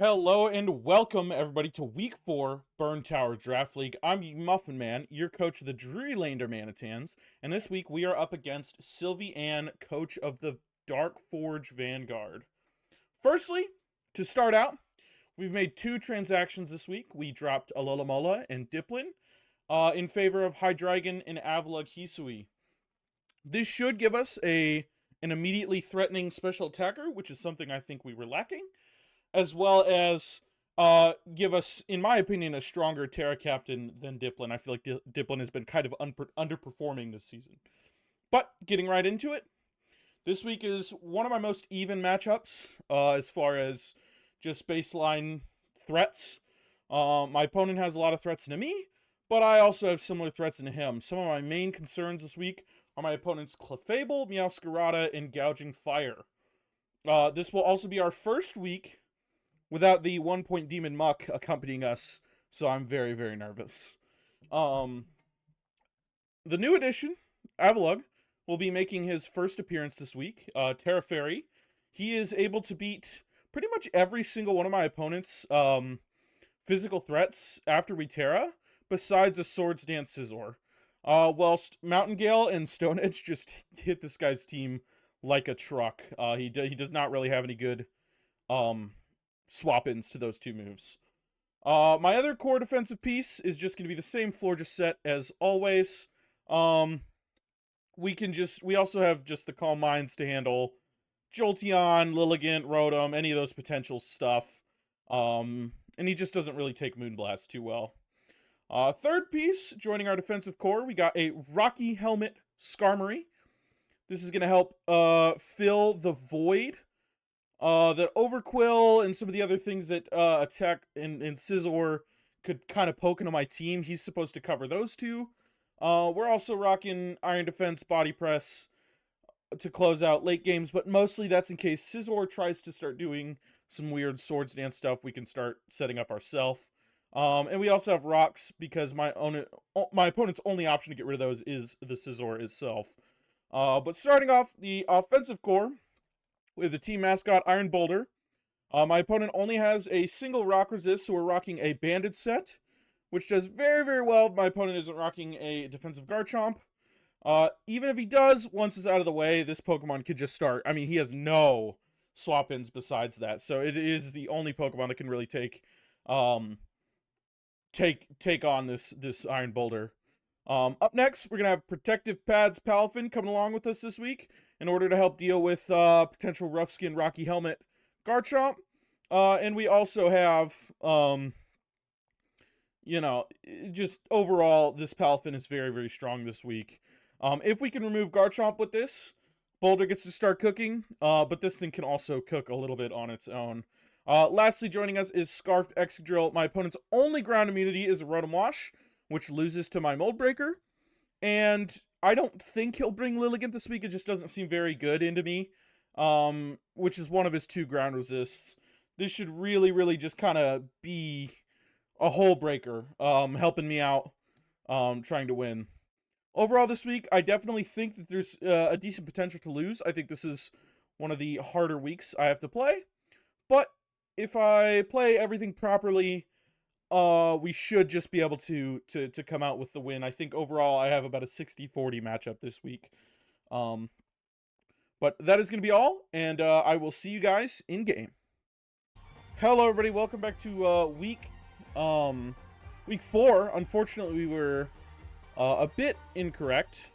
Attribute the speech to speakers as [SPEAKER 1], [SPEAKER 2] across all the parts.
[SPEAKER 1] Hello and welcome everybody to week 4 Burn Tower Draft League. I'm Muffin Man, your coach of the Drury Lander Manitans, and this week we are up against Sylvie Ann, coach of the Dark Forge Vanguard. Firstly, to start out, we've made 2 transactions this week. We dropped Alola and Diplin in favor of Hydreigon and Avalugg-H. This should give us an immediately threatening special attacker, which is something I think we were lacking, as well as give us, in my opinion, a stronger Terra Captain than Diplin. I feel like Diplin has been kind of underperforming this season. But getting right into it, this week is one of my most even matchups as far as just baseline threats. My opponent has a lot of threats into me, but I also have similar threats into him. Some of my main concerns this week are my opponent's Clefable, Meowscarada, and Gouging Fire. This will also be our first week without the 1-point Demon Muck accompanying us, so I'm very, very nervous. The new addition, Avalugg, will be making his first appearance this week. Terra Fairy. He is able to beat pretty much every single one of my opponent's physical threats after we Terra, besides a Swords Dance Scizor. Whilst Mountain Gale and Stone Edge just hit this guy's team like a truck. He does not really have any good swap-ins to those 2 moves. My other core defensive piece is just going to be the same Florges set as always. We also have just the Calm Minds to handle Jolteon, Lilligant, Rotom, any of those potential stuff. And he just doesn't really take Moonblast too well. Third piece, joining our defensive core, we got a Rocky Helmet Skarmory. This is going to help fill the void that Overquill and some of the other things that attack in Scizor could kind of poke into my team. He's supposed to cover those 2. We're also rocking Iron Defense, Body Press to close out late games, but mostly that's in case Scizor tries to start doing some weird Swords Dance stuff. We can start setting up ourselves. And we also have Rocks because my opponent's only option to get rid of those is the Scizor itself. But starting off the offensive core with the team mascot Iron Boulder. My opponent only has a single rock resist, so we're rocking a Banded set, which does very, very well if my opponent isn't rocking a defensive Garchomp. Even if he does, once it's out of the way, this Pokemon could just start. I mean, he has no swap-ins besides that, so it is the only Pokemon that can really take on this Iron Boulder. Up next, we're going to have Protective Pads Palafin coming along with us this week in order to help deal with potential Rough Skin Rocky Helmet Garchomp. And we also have, just overall, this Palafin is very, very strong this week. If we can remove Garchomp with this, Boulder gets to start cooking, but this thing can also cook a little bit on its own. Lastly, joining us is Scarfed Excadrill. My opponent's only ground immunity is a Rotom Wash, which loses to my Mold Breaker. And I don't think he'll bring Lilligant this week. It just doesn't seem very good into me, which is one of his 2 ground resists. This should really, really just kind of be a hole breaker, helping me out, trying to win. Overall this week, I definitely think that there's a decent potential to lose. I think this is one of the harder weeks I have to play. But if I play everything properly, we should just be able to come out with the win. I think overall I have about a 60-40 matchup this week. But that is going to be all, and I will see you guys in game. Hello everybody, welcome back to week 4. Unfortunately, we were a bit incorrect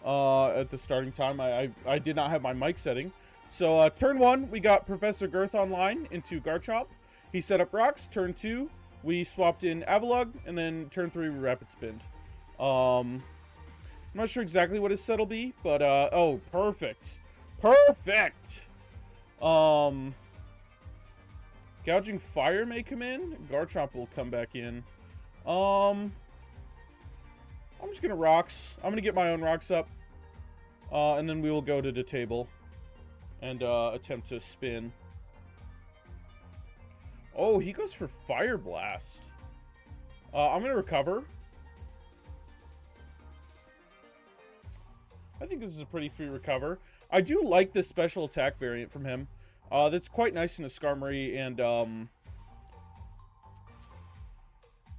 [SPEAKER 1] at the starting time. I did not have my mic setting. So turn 1, we got Professor Girth online into Garchomp. He set up rocks. Turn 2, we swapped in Avalugg, and then turn 3 we Rapid Spinned. I'm not sure exactly what his set will be, but oh, perfect. Perfect! Gouging Fire may come in. Garchomp will come back in. I'm just gonna rocks. I'm gonna get my own rocks up. And then we will go to the table and attempt to spin. Oh, he goes for Fire Blast. I'm gonna recover. I think this is a pretty free recover. I do like this special attack variant from him. That's quite nice in a Skarmory and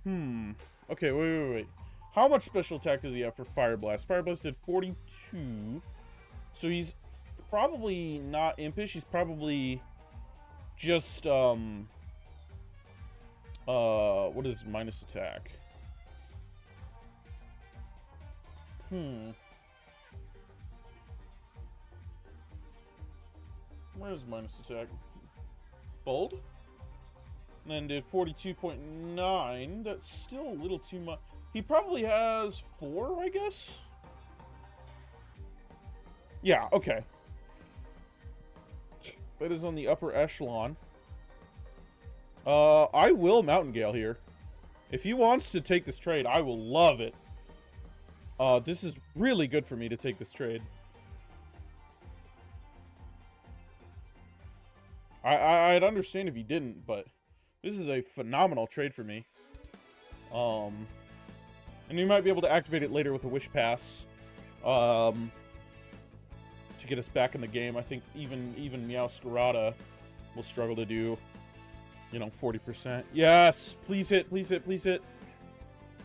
[SPEAKER 1] Okay, wait. How much special attack does he have for Fire Blast? Fire Blast did 42. So he's probably not impish. He's probably just, what is minus attack? Where's minus attack? Bold? And then did 42.9. That's still a little too much. He probably has 4, I guess? Yeah, okay. That is on the upper echelon. I will Mountain Gale here. If he wants to take this trade, I will love it. This is really good for me to take this trade. I'd understand if he didn't, but this is a phenomenal trade for me. And you might be able to activate it later with a Wish Pass. To get us back in the game. I think even Meowscarada will struggle to do, you know, 40%. Yes! Please hit, please hit, please hit.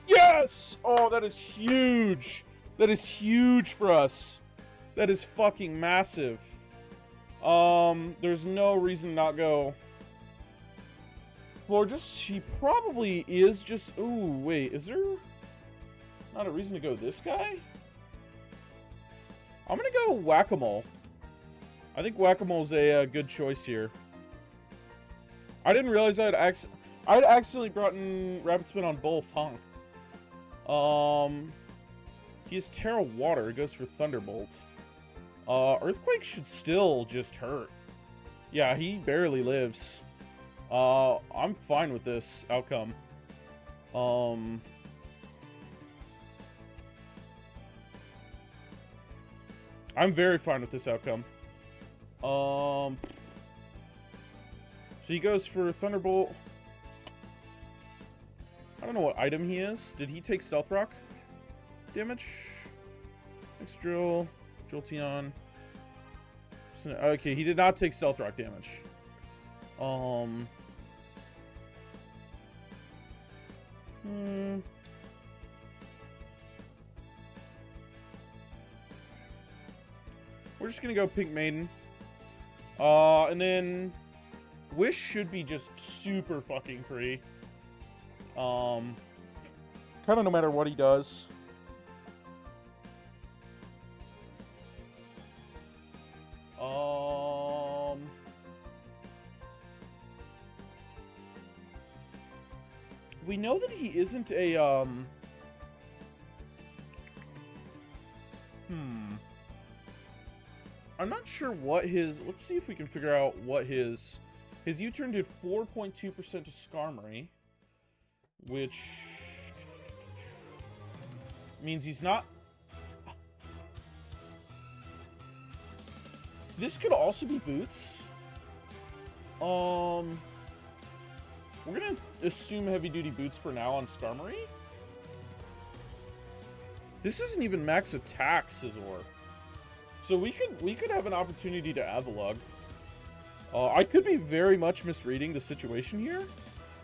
[SPEAKER 1] Yes! Oh, that is huge! That is huge for us. That is fucking massive. There's no reason to not go. Or just, she probably is just, ooh, wait, is there not a reason to go this guy? I'm gonna go Whack-A-Mole. I think Whack-A-Mole's a good choice here. I didn't realize I'd accidentally brought in Rapid Spin on both, huh? He has Terra Water. It goes for Thunderbolt. Earthquake should still just hurt. Yeah, he barely lives. I'm fine with this outcome. I'm very fine with this outcome. So he goes for Thunderbolt. I don't know what item he is. Did he take Stealth Rock damage? Next drill. Jolteon. Okay, he did not take Stealth Rock damage. We're just gonna go Pink Maiden. And then Wish should be just super fucking free. Kind of no matter what he does. We know that he isn't a, I'm not sure what his... Let's see if we can figure out what his... His U-turn did 4.2% to Skarmory, which means he's not... This could also be Boots. We're gonna assume heavy-duty Boots for now on Skarmory. This isn't even max attack, Scizor. So we could have an opportunity to Avalugg. I could be very much misreading the situation here,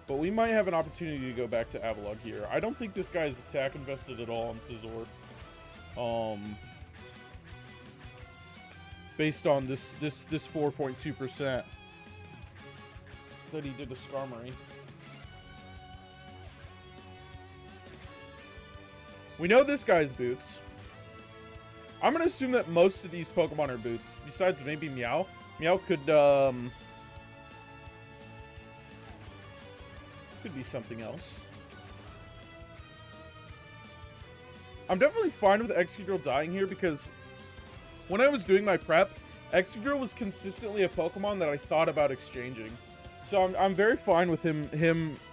[SPEAKER 1] but we might have an opportunity to go back to Avalugg here. I don't think this guy's attack invested at all on Scizor. Based on this 4.2% that he did to Skarmory. We know this guy's Boots. I'm gonna assume that most of these Pokemon are Boots, besides maybe Meow. Meow could be something else. I'm definitely fine with Excadrill dying here because when I was doing my prep, Excadrill was consistently a Pokemon that I thought about exchanging. So I'm very fine with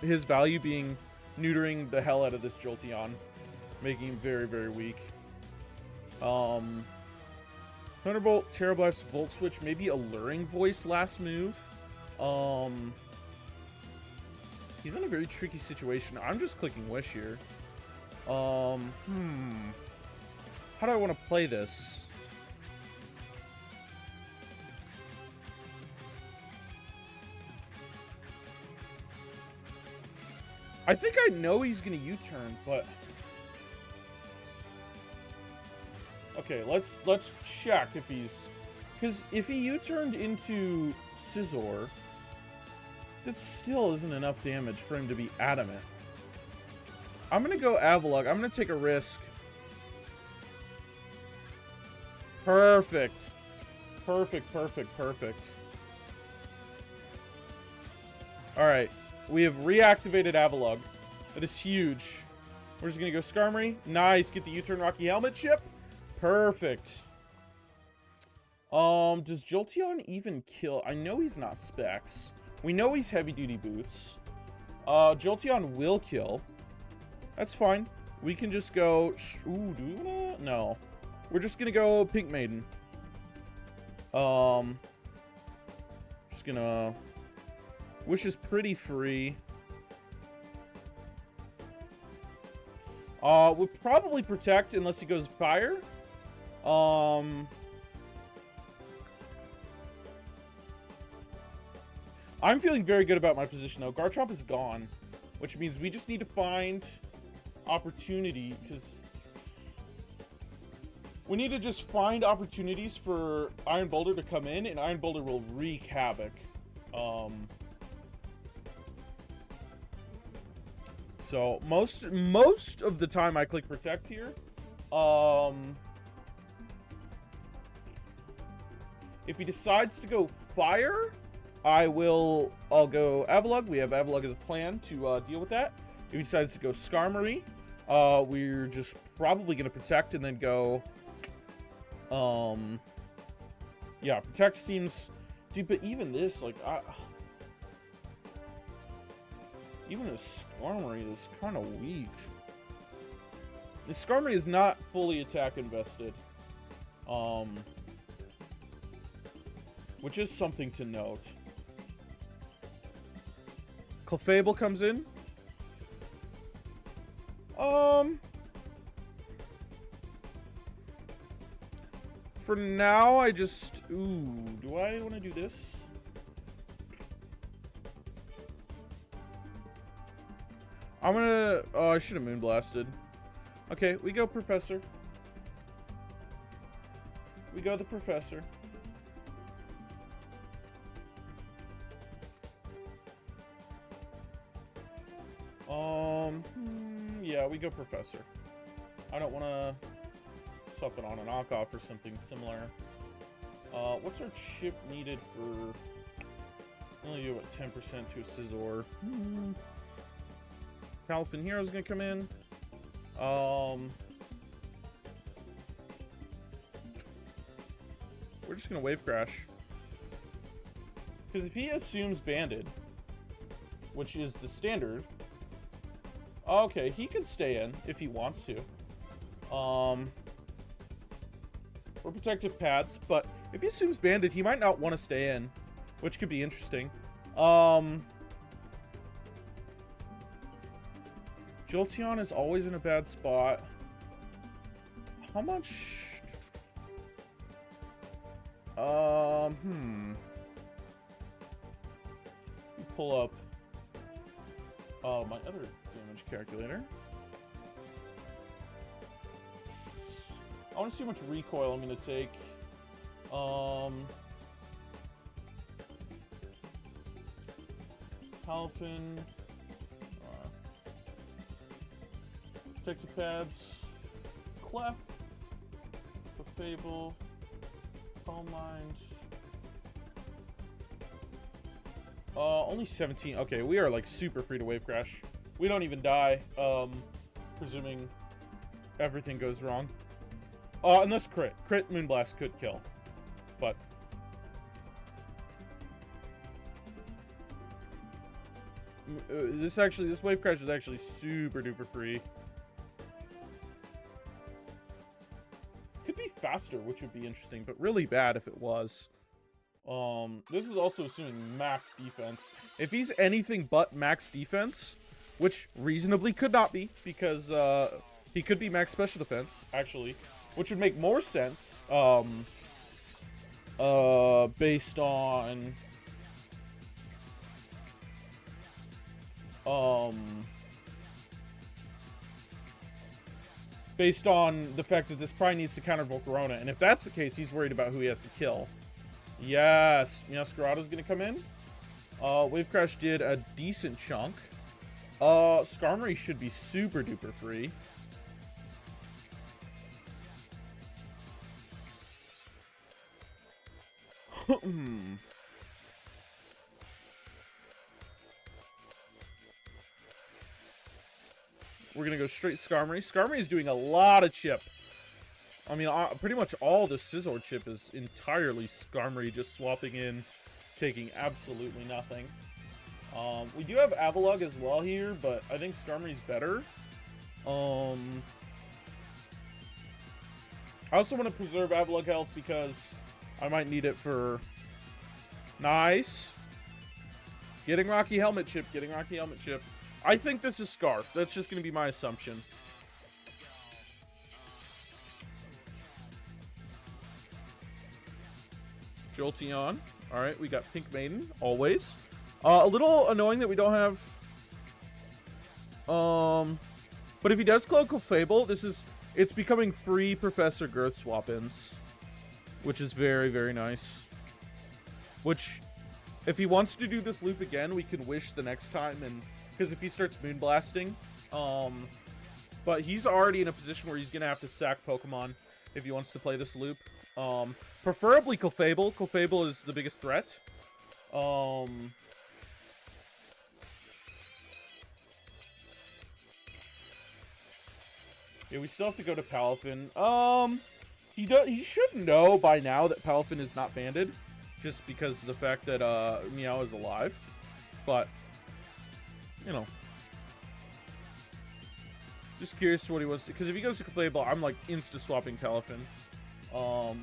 [SPEAKER 1] his value being neutering the hell out of this Jolteon, making him very, very weak. Thunderbolt, Terra Blast, Volt Switch, maybe Alluring Voice last move. He's in a very tricky situation. I'm just clicking Wish here. How do I want to play this? I think I know he's gonna U-turn, but... Okay, let's check if he's... Because if he U-turned into Scizor, that still isn't enough damage for him to be adamant. I'm gonna go Avalugg. I'm gonna take a risk. Perfect. Perfect, perfect, perfect. Alright. We have reactivated Avalugg. That is huge. We're just gonna go Skarmory. Nice. Get the U-turn Rocky Helmet chip. Perfect. Does Jolteon even kill? I know he's not Specs. We know he's heavy-duty boots. Jolteon will kill. That's fine. We can just go... Ooh, do we wanna... No. We're just gonna go Pink Maiden. Just gonna... Wish is pretty free. We'll probably Protect unless he goes Fire. I'm feeling very good about my position, though. Garchomp is gone, which means we just need to find opportunity, because we need to just find opportunities for Iron Boulder to come in, and Iron Boulder will wreak havoc. So most of the time I click Protect here. If he decides to go Fire, I'll go Avalugg. We have Avalugg as a plan to deal with that. If he decides to go Skarmory, we're just probably going to Protect and then go... yeah, Protect seems... Dude, but even this, like... even a Skarmory is kind of weak. The Skarmory is not fully attack invested. Which is something to note. Clefable comes in. For now, I just... Ooh, do I want to do this? I'm gonna... Oh, I should have Moonblasted. Okay, we go Professor. We go the Professor. Yeah, we go Professor. I don't want to swap it on a knockoff or something similar. What's our chip needed for... Only do, what, 10% to a Scizor. Palafin Hero's gonna come in. We're just gonna Wave Crash. Because if he assumes Banded, which is the standard... Okay, he can stay in if he wants to. Or Protective Pads, but if he assumes Banded, he might not want to stay in, which could be interesting. Jolteon is always in a bad spot. How much... Pull up my other damage calculator. I want to see how much recoil I'm going to take. Palafin. Protective Pads. Clef. Clefable. Calm Mind. Only 17. Okay, we are like super free to Wave Crash. We don't even die, presuming everything goes wrong. Unless crit. Crit Moonblast could kill. But... this Wave Crash is actually super duper free. Could be faster, which would be interesting, but really bad if it was. This is also assuming max defense. If he's anything but max defense, which reasonably could not be, because he could be max special defense, actually, which would make more sense, based on, based on the fact that this probably needs to counter Volcarona. And if that's the case, he's worried about who he has to kill. Yes, Meowscarada's gonna come in. Wave Crash did a decent chunk. Skarmory should be super duper free. We're gonna go straight Skarmory. Skarmory is doing a lot of chip. I mean, pretty much all the Scizor chip is entirely Skarmory just swapping in, taking absolutely nothing. We do have Avalugg as well here, but I think Skarmory's better. I also want to preserve Avalugg health because I might need it for... Nice. Getting Rocky Helmet Chip, getting Rocky Helmet Chip. I think this is Scarf. That's just going to be my assumption. Jolteon. Alright, we got Pink Maiden, always. A little annoying that we don't have... But if he does Clefable, it's becoming free Professor Girth swap-ins. Which is very, very nice. Which, if he wants to do this loop again, we can wish the next time, and... Because if he starts Moonblasting, but he's already in a position where he's going to have to sack Pokemon if he wants to play this loop. Preferably Clefable. Clefable is the biggest threat. Yeah, we still have to go to Palafin. He should know by now that Palafin is not banded, just because of the fact that Meow is alive. But you know, just curious to what he wants to, because if he goes to Clefable, I'm like insta swapping Palafin,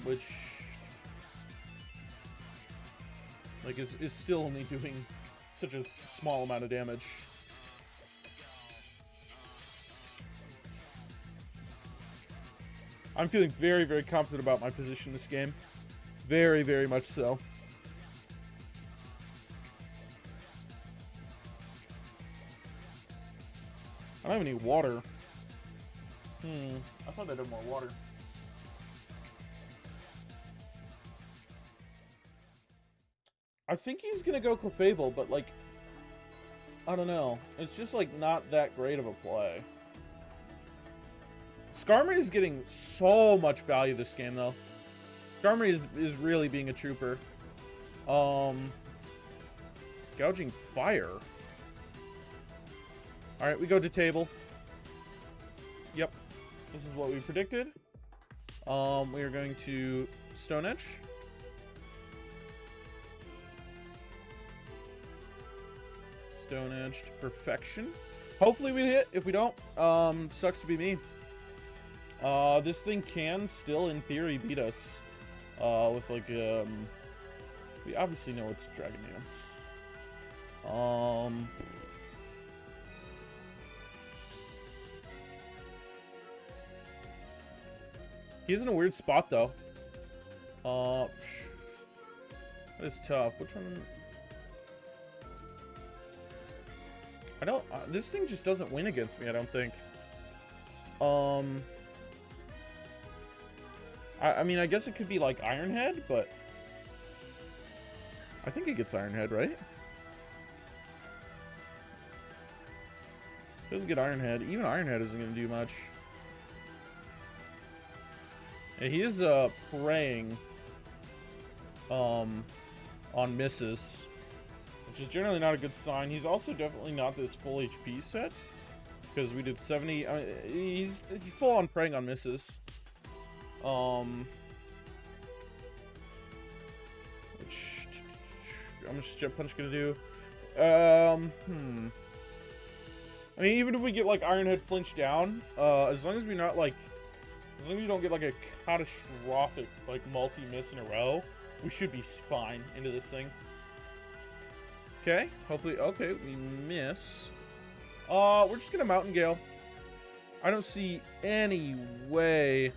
[SPEAKER 1] which like is still only doing such a small amount of damage. I'm feeling very, very confident about my position in this game. Very, very much so. I don't have any water. I thought I'd have more water. I think he's gonna go Clefable, but like, I don't know. It's just like not that great of a play. Skarmory is getting so much value this game, though. Skarmory is really being a trooper. Gouging Fire. Alright, we go to table. Yep. This is what we predicted. We are going to Stone Edge. Stone Edge to perfection. Hopefully we hit. If we don't, sucks to be me. This thing can still, in theory, beat us. With like, we obviously know it's Dragon Dance. He's in a weird spot, though. That is tough. Which one? I don't... this thing just doesn't win against me, I don't think. I mean, I guess it could be, like, Iron Head, but... I think it gets Iron Head, right? Doesn't get Iron Head. Even Iron Head isn't going to do much. Yeah, he is preying on misses, which is generally not a good sign. He's also definitely not this full HP set, because we did 70. He's full on preying on misses. How much Jet Punch gonna do? I mean, even if we get like Iron Head flinch down, as long as we're not like, as long as we don't get like a catastrophic like multi-miss in a row, we should be fine into this thing. Okay, hopefully. Okay, we miss. We're just gonna Mountain Gale. I don't see any way.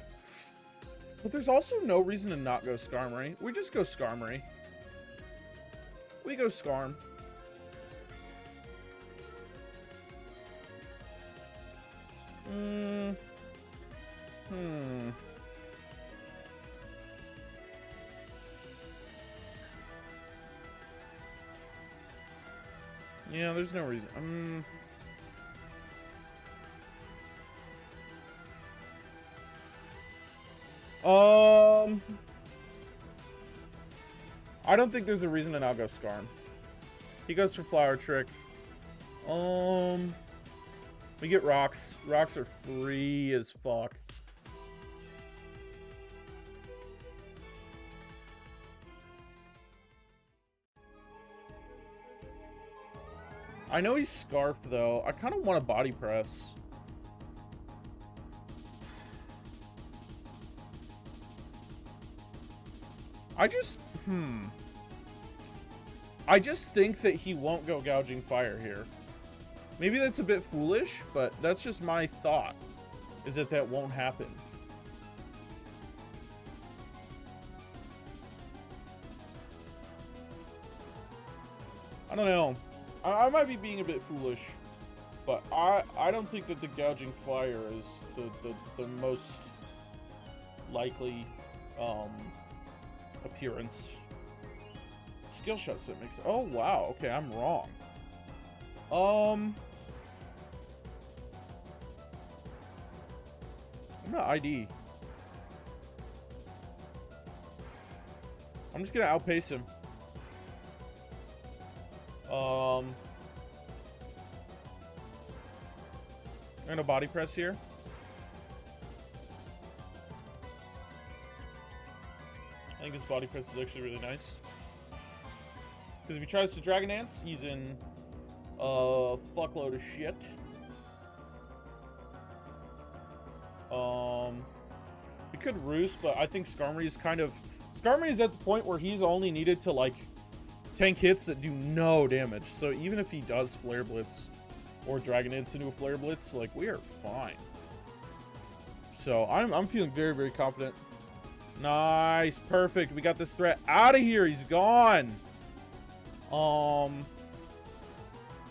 [SPEAKER 1] But there's also no reason to not go Skarmory. We just go Skarmory. We go Skarm. Yeah, there's no reason. I don't think there's a reason to not go Skarn. He goes for Flower Trick. We get rocks. Rocks are free as fuck. I know he's Scarfed, though. I kind of want a Body Press. I just think that he won't go Gouging Fire here. Maybe that's a bit foolish, but that's just my thought, is that that won't happen. I don't know. I might be being a bit foolish, but I don't think that the Gouging Fire is the most likely appearance. Skill shot set makes... Oh, wow. Okay, I'm wrong. I'm not ID. I'm just gonna outpace him. I'm gonna Body Press here. I think his Body Press is actually really nice. Because if he tries to Dragon Dance, he's in a fuckload of shit. He could Roost, but I think Skarmory is kind of... Skarmory is at the point where he's only needed to, like, tank hits that do no damage. So even if he does Flare Blitz or Dragon Dance into a Flare Blitz, like, we are fine. So I'm feeling very, very confident. Nice. Perfect. We got this threat out of here. He's gone.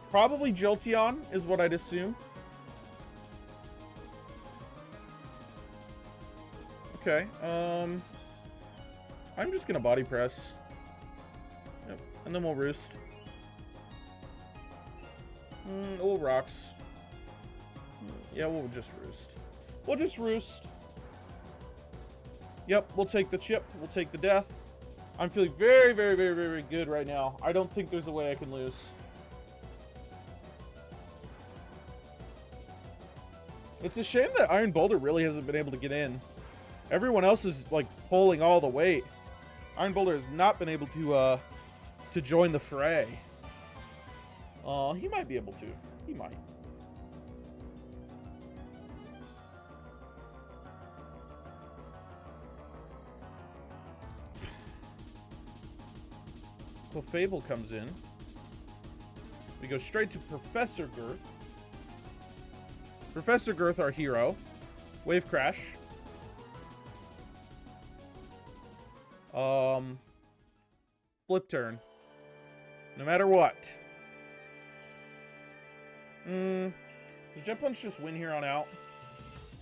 [SPEAKER 1] Probably Jolteon is what I'd assume. Okay. I'm just gonna Body Press. Yep. And then we'll Roost. We'll Rocks. Yeah, we'll just Roost. We'll just Roost. Yep, we'll take the chip. We'll take the death. I'm feeling very, very, very, very, very good right now. I don't think there's a way I can lose. It's a shame that Iron Boulder really hasn't been able to get in. Everyone else is, like, pulling all the weight. Iron Boulder has not been able to join the fray. He might be able to. He might. Clefable comes in. We go straight to Professor Girth. Professor Girth, our hero. Wave Crash. Flip turn. No matter what. Does Jet Punch just win here on out?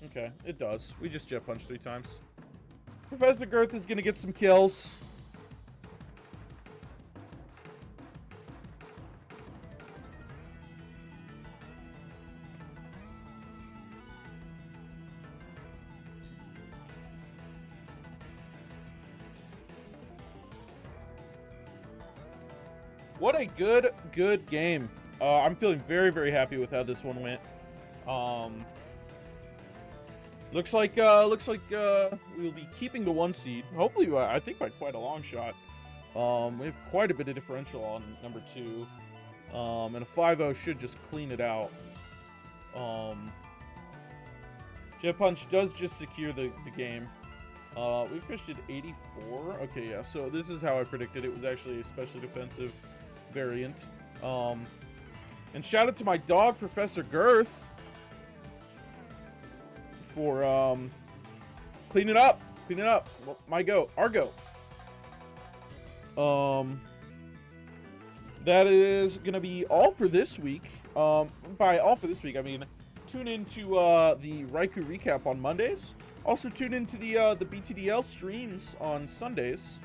[SPEAKER 1] Okay, it does. We just Jet Punch 3 times. Professor Girth is gonna get some kills. What a good game. I'm feeling very, very happy with how this one went. Looks like we'll be keeping the 1 seed. Hopefully, I think by quite a long shot. We have quite a bit of differential on number 2. And a 5-0 should just clean it out. Jet Punch does just secure the game. We've pushed it 84. Okay, yeah, so this is how I predicted. It was actually a specially defensive variant. And shout out to my dog, Professor Girth, for cleaning up. Well, my go, our go. That is gonna be all for this week. By all for this week, I mean tune into the Raikou recap on Mondays. Also tune into the BTDL streams on Sundays.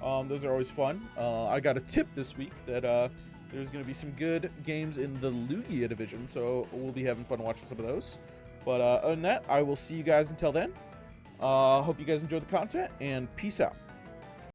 [SPEAKER 1] Those are always fun. I got a tip this week that There's going to be some good games in the Lugia division, so we'll be having fun watching some of those. But other than that, I will see you guys until then. Hope you guys enjoyed the content, and peace out.